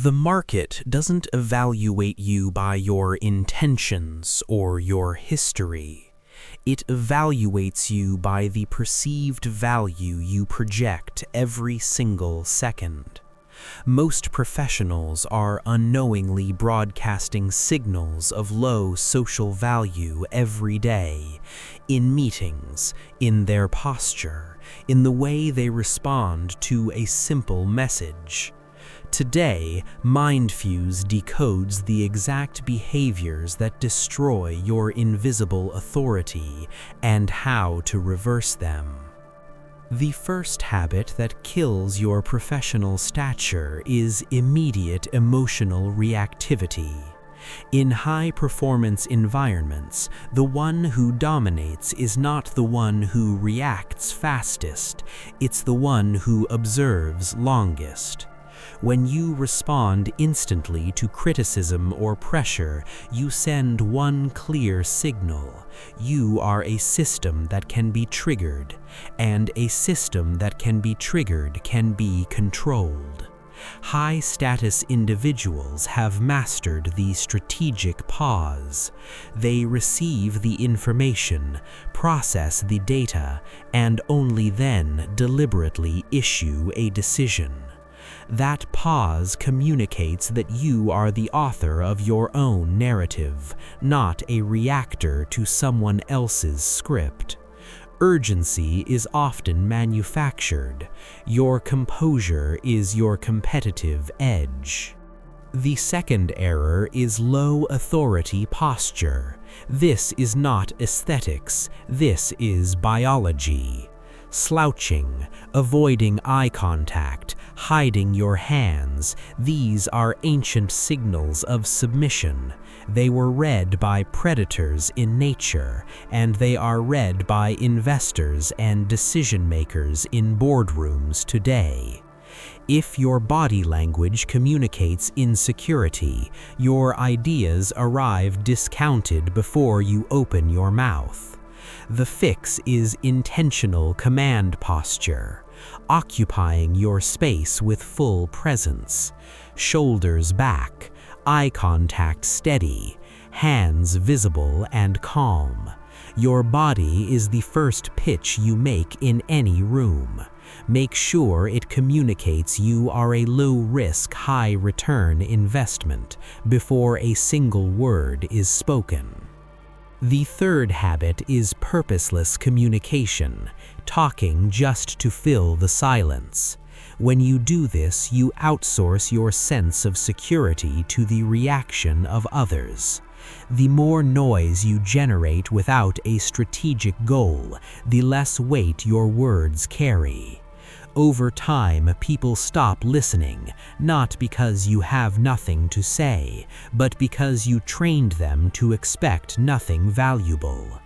The market doesn't evaluate you by your intentions or your history. It evaluates you by the perceived value you project every single second. Most professionals are unknowingly broadcasting signals of low social value every day, in meetings, in their posture, in the way they respond to a simple message. Today, MindFuse decodes the exact behaviors that destroy your invisible authority and how to reverse them. The first habit that kills your professional stature is immediate emotional reactivity. In high-performance environments, the one who dominates is not the one who reacts fastest, it's the one who observes longest. When you respond instantly to criticism or pressure, you send one clear signal. You are a system that can be triggered, and a system that can be triggered can be controlled. High-status individuals have mastered the strategic pause. They receive the information, process the data, and only then deliberately issue a decision. That pause communicates that you are the author of your own narrative, not a reactor to someone else's script. Urgency is often manufactured. Your composure is your competitive edge. The second error is low authority posture. This is not aesthetics, this is biology. Slouching, avoiding eye contact, hiding your hands, these are ancient signals of submission. They were read by predators in nature, and they are read by investors and decision-makers in boardrooms today. If your body language communicates insecurity, your ideas arrive discounted before you open your mouth. The fix is intentional command posture, occupying your space with full presence, shoulders back, eye contact steady, hands visible and calm. Your body is the first pitch you make in any room. Make sure it communicates you are a low-risk, high-return investment before a single word is spoken. The third habit is purposeless communication, talking just to fill the silence. When you do this, you outsource your sense of security to the reaction of others. The more noise you generate without a strategic goal, the less weight your words carry. Over time, people stop listening, not because you have nothing to say, but because you trained them to expect nothing valuable.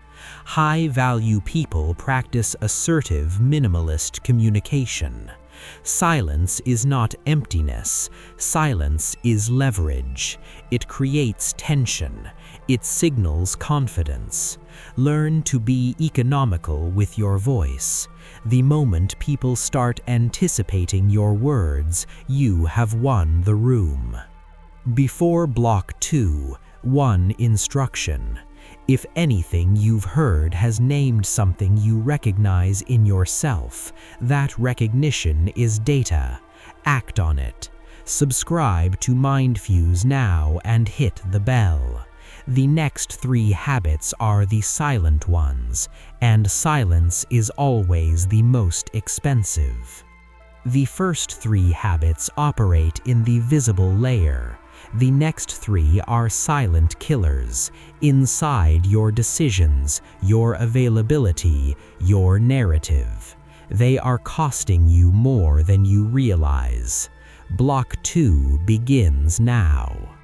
High-value people practice assertive, minimalist communication. Silence is not emptiness. Silence is leverage. It creates tension. It signals confidence. Learn to be economical with your voice. The moment people start anticipating your words, you have won the room. Before block 2, one instruction. If anything you've heard has named something you recognize in yourself, that recognition is data. Act on it. Subscribe to MindFuse now and hit the bell. The next 3 habits are the silent ones, and silence is always the most expensive. The first 3 habits operate in the visible layer. The next 3 are silent killers, inside your decisions, your availability, your narrative. They are costing you more than you realize. Block 2 begins now.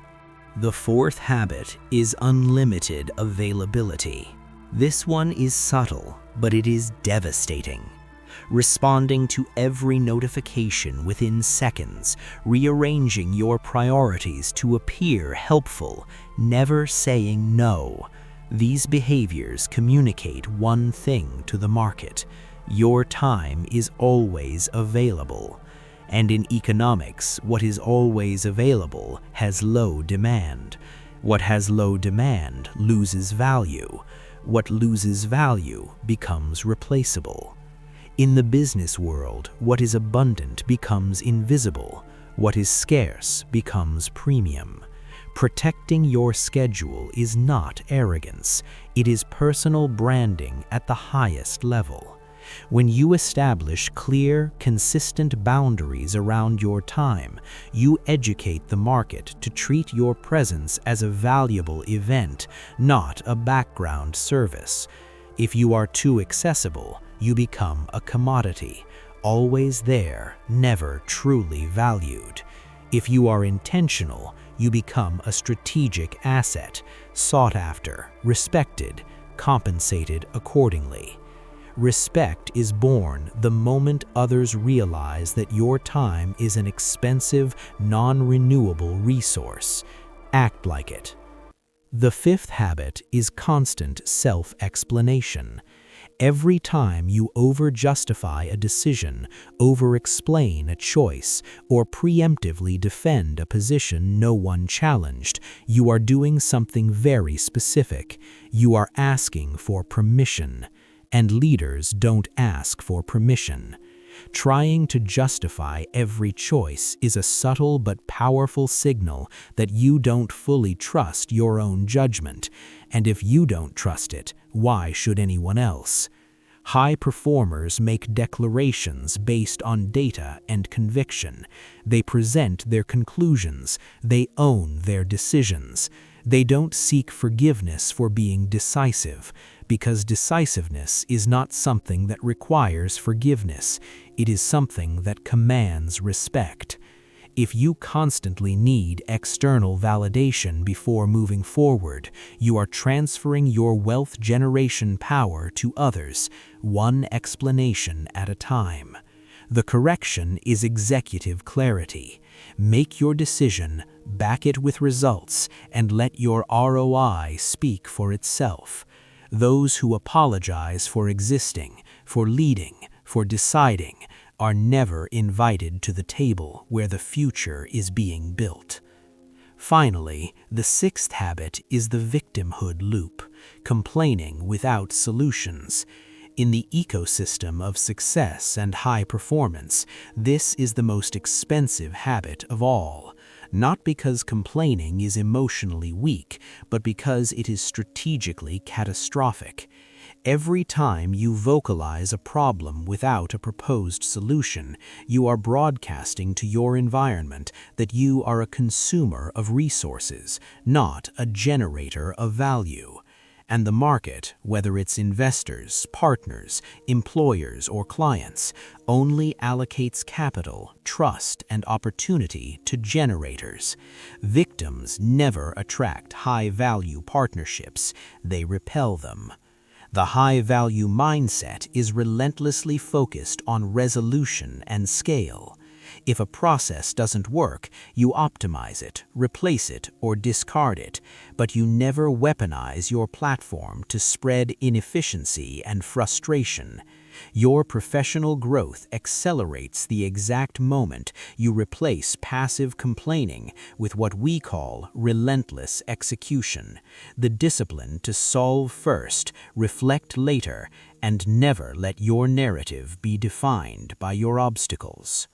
The fourth habit is unlimited availability. This one is subtle, but it is devastating. Responding to every notification within seconds, rearranging your priorities to appear helpful, never saying no. These behaviors communicate one thing to the market: your time is always available. And in economics, what is always available has low demand. What has low demand loses value. What loses value becomes replaceable. In the business world, what is abundant becomes invisible. What is scarce becomes premium. Protecting your schedule is not arrogance. It is personal branding at the highest level. When you establish clear, consistent boundaries around your time, you educate the market to treat your presence as a valuable event, not a background service. If you are too accessible, you become a commodity, always there, never truly valued. If you are intentional, you become a strategic asset, sought after, respected, compensated accordingly. Respect is born the moment others realize that your time is an expensive, non-renewable resource. Act like it. The fifth habit is constant self-explanation. Every time you over-justify a decision, over-explain a choice, or preemptively defend a position no one challenged, you are doing something very specific. You are asking for permission. And leaders don't ask for permission. Trying to justify every choice is a subtle but powerful signal that you don't fully trust your own judgment. And if you don't trust it, why should anyone else? High performers make declarations based on data and conviction. They present their conclusions. They own their decisions. They don't seek forgiveness for being decisive, because decisiveness is not something that requires forgiveness. It is something that commands respect. If you constantly need external validation before moving forward, you are transferring your wealth generation power to others, one explanation at a time. The correction is executive clarity. Make your decision, back it with results, and let your ROI speak for itself. Those who apologize for existing, for leading, for deciding, are never invited to the table where the future is being built. Finally, the sixth habit is the victimhood loop, complaining without solutions. In the ecosystem of success and high performance, this is the most expensive habit of all. Not because complaining is emotionally weak, but because it is strategically catastrophic. Every time you vocalize a problem without a proposed solution, you are broadcasting to your environment that you are a consumer of resources, not a generator of value. And the market, whether it's investors, partners, employers, or clients, only allocates capital, trust, and opportunity to generators. Victims never attract high-value partnerships, they repel them. The high-value mindset is relentlessly focused on resolution and scale. If a process doesn't work, you optimize it, replace it, or discard it, but you never weaponize your platform to spread inefficiency and frustration. Your professional growth accelerates the exact moment you replace passive complaining with what we call relentless execution, the discipline to solve first, reflect later, and never let your narrative be defined by your obstacles.